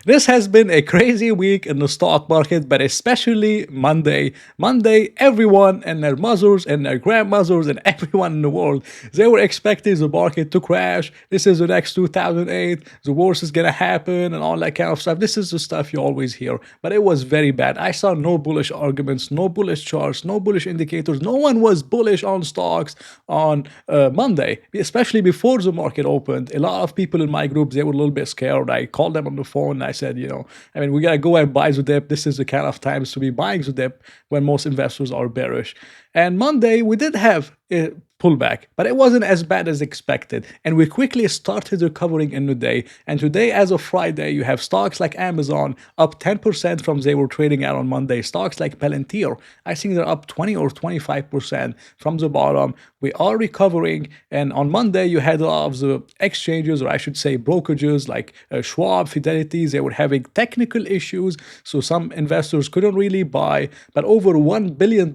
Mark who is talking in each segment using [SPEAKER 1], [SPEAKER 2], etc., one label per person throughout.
[SPEAKER 1] This has been a crazy week in the stock market, but especially Monday. Monday, everyone and their mothers and their grandmothers and everyone in the world, they were expecting the market to crash. This is the next 2008. The worst is gonna happen and all that kind of stuff. This is the stuff you always hear, but it was very bad. I saw no bullish arguments, no bullish charts, no bullish indicators. No one was bullish on stocks on Monday, especially before the market opened. A lot of people in my group, they were a little bit scared. I called them on the phone and I said, we gotta go and buy the dip. This is the kind of times to be buying the dip when most investors are bearish. And Monday we did have a pullback, but it wasn't as bad as expected. And we quickly started recovering in the day. And today, as of Friday, you have stocks like Amazon up 10% from they were trading at on Monday. Stocks like Palantir, I think they're up 20 or 25% from the bottom. We are recovering. And on Monday, you had a lot of the exchanges, or I should say brokerages like Schwab, Fidelity, they were having technical issues. So some investors couldn't really buy, but over $1 billion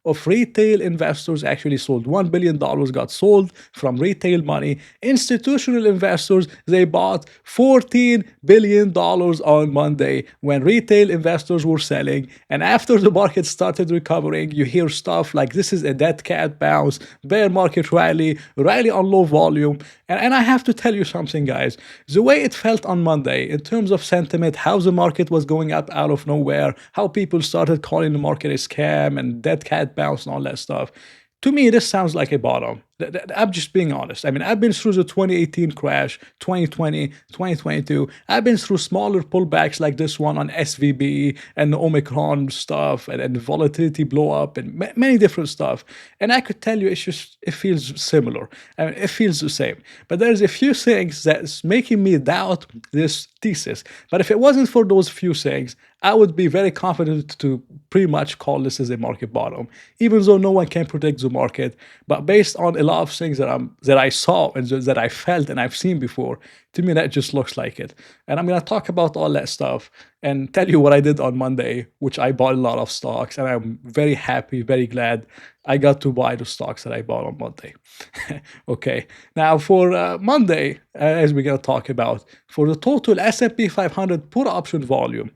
[SPEAKER 1] of retail investors actually sold. $1 billion got sold from retail money. Institutional investors, they bought $14 billion on Monday when retail investors were selling. And after the market started recovering, you hear stuff like this is a dead cat bounce, bear market rally, rally on low volume. And I have to tell you something, guys. The way it felt on Monday in terms of sentiment, how the market was going up out of nowhere, how people started calling the market a scam and dead cat bounce and all that stuff. To me, this sounds like a bottom. I'm just being honest. I mean, I've been through the 2018 crash, 2020, 2022. I've been through smaller pullbacks like this one on SVB and the Omicron stuff and the volatility blow up and many different stuff. And I could tell you it feels similar. I mean, it feels the same. But there's a few things that's making me doubt this thesis. But if it wasn't for those few things, I would be very confident to pretty much call this as a market bottom, even though no one can predict the market. But based on a lot of things that I saw and that I felt and I've seen before, to me that just looks like it. And I'm gonna talk about all that stuff and tell you what I did on Monday, which I bought a lot of stocks, and I'm very happy, very glad I got to buy the stocks that I bought on Monday. Okay, now for Monday, as we're gonna talk about, for the total S&P 500 put option volume,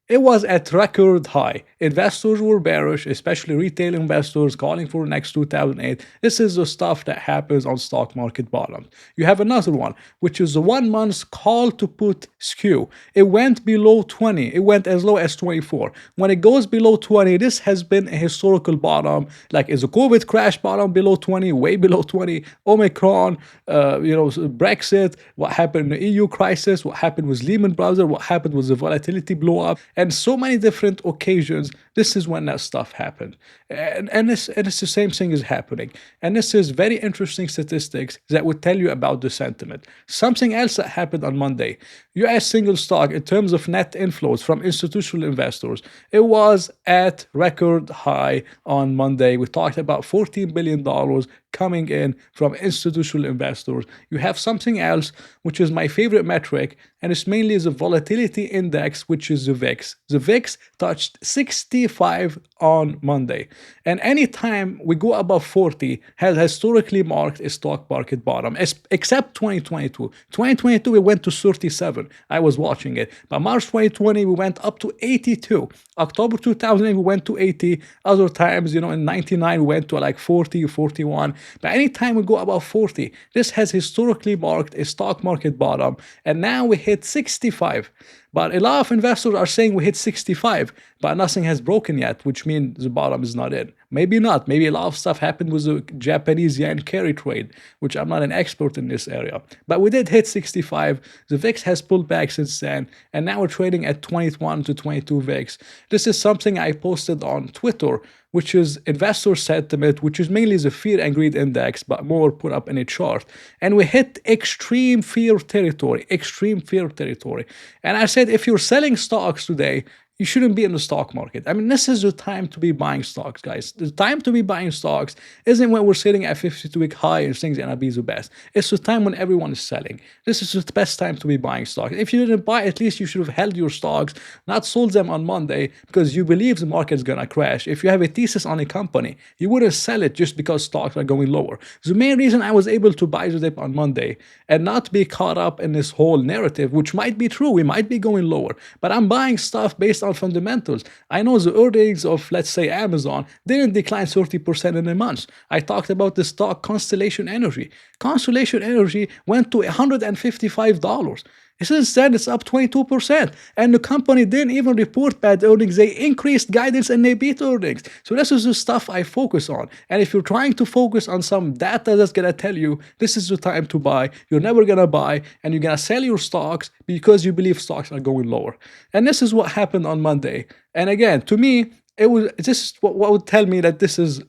[SPEAKER 1] it was at record high. Investors were bearish, especially retail investors calling for next 2008. This is the stuff that happens on stock market bottoms. You have another one, which is the 1 month call to put skew. It went below 20. It went as low as 24. When it goes below 20, this has been a historical bottom. Is a COVID crash bottom below 20, way below 20, Omicron, Brexit, what happened in the EU crisis, what happened with Lehman Brothers, what happened with the volatility blow up, and so many different occasions. This is when that stuff happened. And it's the same thing is happening. And this is very interesting statistics that would tell you about the sentiment. Something else that happened on Monday, US single stock in terms of net inflows from institutional investors, it was at record high on Monday. We talked about $14 billion coming in from institutional investors. You have something else, which is my favorite metric, and it's mainly the volatility index, which is the VIX. The VIX touched 65 on Monday. And anytime we go above 40 has historically marked a stock market bottom, except 2022. 2022, we went to 37. I was watching it. But March 2020, we went up to 82. October 2008, we went to 80. Other times, in 99, we went to like 40, 41. But anytime we go above 40, this has historically marked a stock market bottom. And now we hit 65. But a lot of investors are saying we hit 65, but nothing has broken yet, which means the bottom is not in. Maybe not. Maybe a lot of stuff happened with the Japanese yen carry trade, which I'm not an expert in this area. But we did hit 65. The VIX has pulled back since then, and now we're trading at 21 to 22 VIX. This is something I posted on Twitter, which is investor sentiment, which is mainly the fear and greed index, but more put up in a chart. And we hit extreme fear territory. And I said, if you're selling stocks today, you shouldn't be in the stock market. I mean, this is the time to be buying stocks, guys. The time to be buying stocks isn't when we're sitting at 52-week high and things gonna be the best. It's the time when everyone is selling. This is the best time to be buying stocks. If you didn't buy, at least you should have held your stocks, not sold them on Monday because you believe the market's gonna crash. If you have a thesis on a company, you wouldn't sell it just because stocks are going lower. The main reason I was able to buy the dip on Monday and not be caught up in this whole narrative, which might be true, we might be going lower, but I'm buying stuff based on fundamentals. I know the earnings of, let's say, Amazon didn't decline 30% in a month. I talked about the stock Constellation Energy. Constellation Energy went to $155. Since then, it's up 22%. And the company didn't even report bad earnings. They increased guidance and they beat earnings. So this is the stuff I focus on. And if you're trying to focus on some data that's going to tell you this is the time to buy, you're never going to buy, and you're going to sell your stocks because you believe stocks are going lower. And this is what happened on Monday. And again, to me, this is what would tell me that this is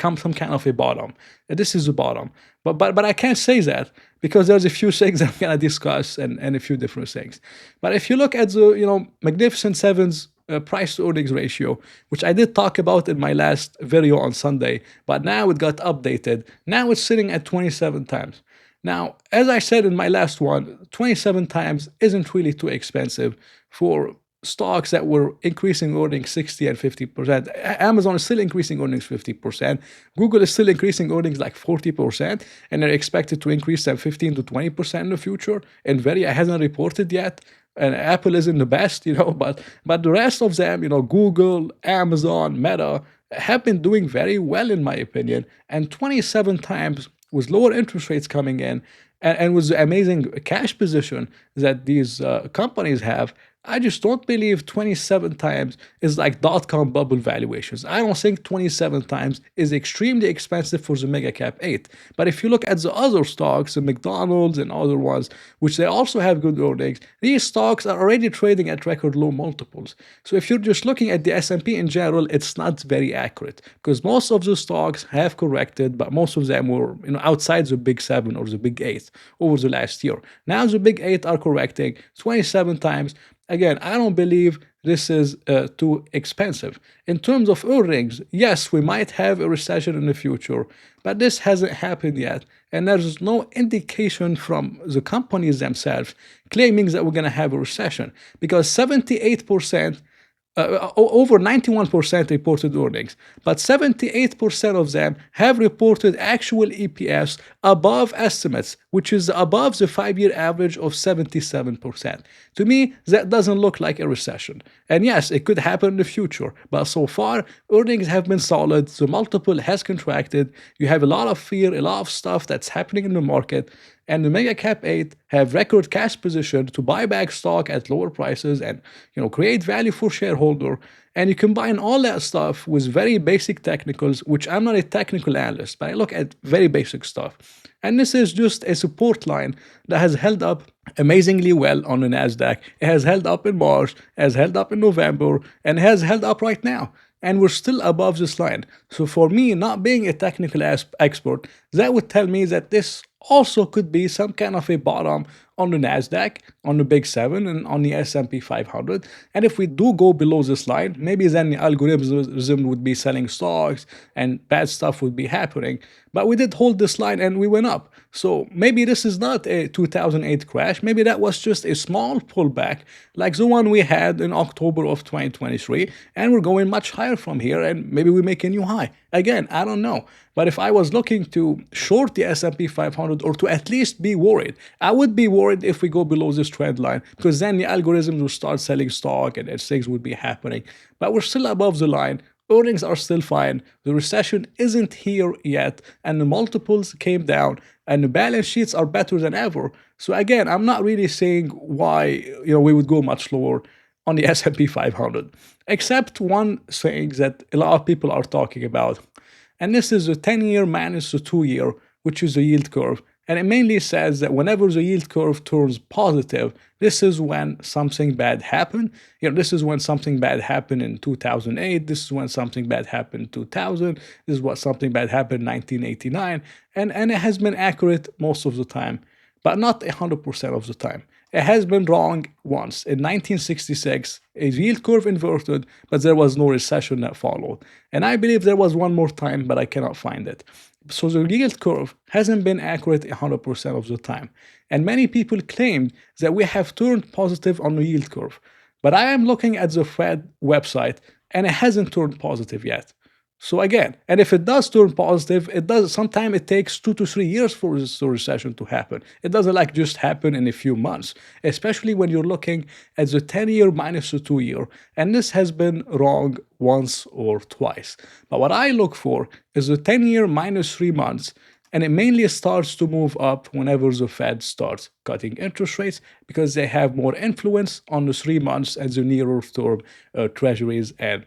[SPEAKER 1] some kind of a bottom. This is the bottom. But I can't say that because there's a few things I'm gonna discuss and a few different things. But if you look at the Magnificent Seven's price to earnings ratio, which I did talk about in my last video on Sunday, but now it got updated. Now it's sitting at 27 times. Now, as I said in my last one, 27 times isn't really too expensive for stocks that were increasing earnings 60 and 50%. Amazon is still increasing earnings 50%. Google is still increasing earnings like 40%, and they're expected to increase them 15 to 20% in the future. Nvidia hasn't reported yet, and Apple isn't the best, but the rest of them, Google, Amazon, Meta, have been doing very well in my opinion. And 27 times with lower interest rates coming in and with the amazing cash position that these companies have, I just don't believe 27 times is like dot-com bubble valuations. I don't think 27 times is extremely expensive for the mega cap 8. But if you look at the other stocks, the McDonald's and other ones, which they also have good earnings, these stocks are already trading at record low multiples. So if you're just looking at the S&P in general, it's not very accurate because most of the stocks have corrected, but most of them were outside the big 7 or the big 8 over the last year. Now the big 8 are correcting 27 times. Again, I don't believe this is too expensive. In terms of earnings, yes, we might have a recession in the future, but this hasn't happened yet. And there's no indication from the companies themselves claiming that we're going to have a recession because 78%, over 91% reported earnings, but 78% of them have reported actual EPS above estimates, which is above the 5-year average of 77%. To me, that doesn't look like a recession. And yes, it could happen in the future, but so far, earnings have been solid, the multiple has contracted, you have a lot of fear, a lot of stuff that's happening in the market, and the mega cap 8 have record cash position to buy back stock at lower prices and create value for shareholder. And you combine all that stuff with very basic technicals, which I'm not a technical analyst, but I look at very basic stuff. And this is just a support line that has held up amazingly well on the NASDAQ. It has held up in March, has held up in November, and has held up right now. And we're still above this line. So for me, not being a technical expert, that would tell me that this also could be some kind of a bottom on the NASDAQ, on the Big 7, and on the S&P 500. And if we do go below this line, maybe then the algorithm would be selling stocks and bad stuff would be happening. But we did hold this line and we went up. So maybe this is not a 2008 crash. Maybe that was just a small pullback like the one we had in October of 2023. And we're going much higher from here and maybe we make a new high. Again, I don't know. But if I was looking to short the S&P 500 or to at least be worried, I would be worried if we go below this trend line because then the algorithms will start selling stock and things would be happening. But we're still above the line. Earnings are still fine. The recession isn't here yet, and the multiples came down, and the balance sheets are better than ever. So again, I'm not really saying why we would go much lower on the S&P 500, except one thing that a lot of people are talking about, and this is the 10-year minus the 2-year, which is the yield curve. And it mainly says that whenever the yield curve turns positive, this is when something bad happened. This is when something bad happened in 2008. This is when something bad happened in 2000. This is what something bad happened in 1989. And it has been accurate most of the time, but not 100% of the time. It has been wrong once. In 1966, a yield curve inverted, but there was no recession that followed. And I believe there was one more time, but I cannot find it. So the yield curve hasn't been accurate 100% of the time. And many people claimed that we have turned positive on the yield curve. But I am looking at the Fed website and it hasn't turned positive yet. So again, and if it does turn positive, it does sometimes it takes 2 to 3 years for this recession to happen. It doesn't like just happen in a few months, especially when you're looking at the 10-year minus the 2 year. And this has been wrong once or twice. But what I look for is the 10-year minus 3 months. And it mainly starts to move up whenever the Fed starts cutting interest rates because they have more influence on the 3 months and the nearer term treasuries and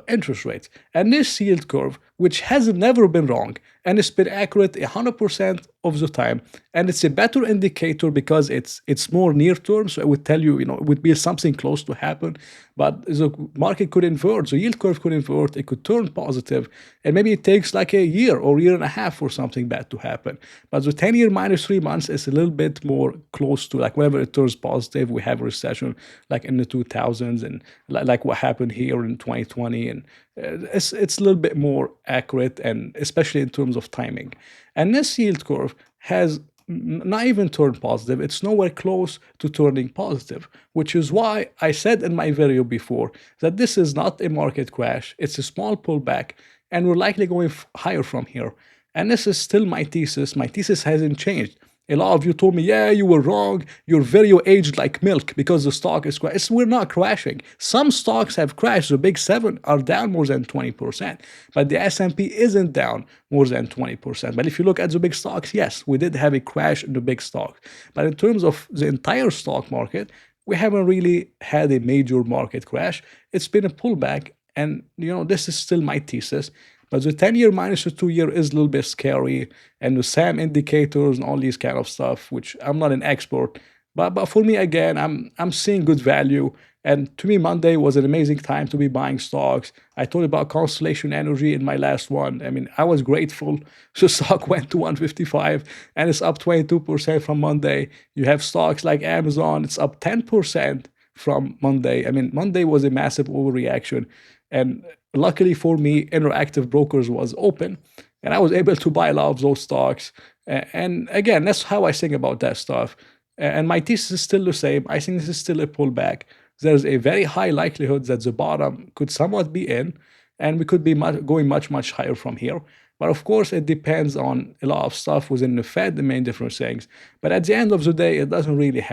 [SPEAKER 1] interest rates. And this yield curve, which has never been wrong and it's been accurate 100% of the time, and it's a better indicator because it's more near term, so it would tell you, it would be something close to happen. But the market could invert, the yield curve could invert, it could turn positive, and maybe it takes like a year or year and a half for something bad to happen. But the 10-year minus 3 months is a little bit more close to like whenever it turns positive, we have a recession like in the 2000s and like what happened here in 2020. And it's a little bit more accurate, and especially in terms of timing. And this yield curve has not even turned positive. It's nowhere close to turning positive, which is why I said in my video before that this is not a market crash. It's a small pullback, and we're likely going higher from here. And this is still my thesis. My thesis hasn't changed. A lot of you told me, yeah, you were wrong. Your video aged like milk because the stock is crashing. We're not crashing. Some stocks have crashed. The big seven are down more than 20%, but the S&P isn't down more than 20%. But if you look at the big stocks, yes, we did have a crash in the big stocks. But in terms of the entire stock market, we haven't really had a major market crash. It's been a pullback, and this is still my thesis. But the 10-year minus the 2 year is a little bit scary, and the SAM indicators and all these kind of stuff, which I'm not an expert. But for me, again, I'm seeing good value. And to me, Monday was an amazing time to be buying stocks. I told you about Constellation Energy in my last one. I mean, I was grateful. The stock went to 155 and it's up 22% from Monday. You have stocks like Amazon, it's up 10% from Monday. I mean, Monday was a massive overreaction. And luckily for me, Interactive Brokers was open and I was able to buy a lot of those stocks. And again, that's how I think about that stuff. And my thesis is still the same. I think this is still a pullback. There's a very high likelihood that the bottom could somewhat be in, and we could be going much, much higher from here. But of course, it depends on a lot of stuff within the Fed, the main different things. But at the end of the day, it doesn't really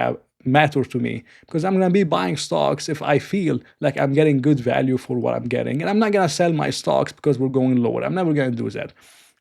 [SPEAKER 1] matter to me because I'm going to be buying stocks if I feel like I'm getting good value for what I'm getting. And I'm not going to sell my stocks because we're going lower. I'm never going to do that.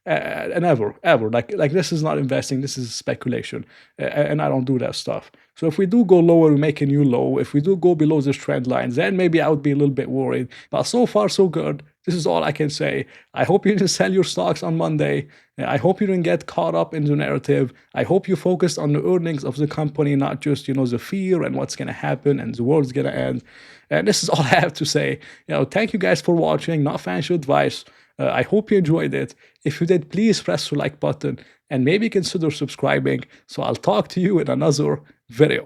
[SPEAKER 1] And ever. Like this is not investing, this is speculation. And I don't do that stuff. So if we do go lower, we make a new low. If we do go below this trend line, then maybe I would be a little bit worried. But so far, so good. This is all I can say. I hope you didn't sell your stocks on Monday. I hope you didn't get caught up in the narrative. I hope you focused on the earnings of the company, not just, the fear and what's going to happen and the world's going to end. And this is all I have to say. Thank you guys for watching. Not financial advice. I hope you enjoyed it. If you did, please press the like button and maybe consider subscribing. So I'll talk to you in another video.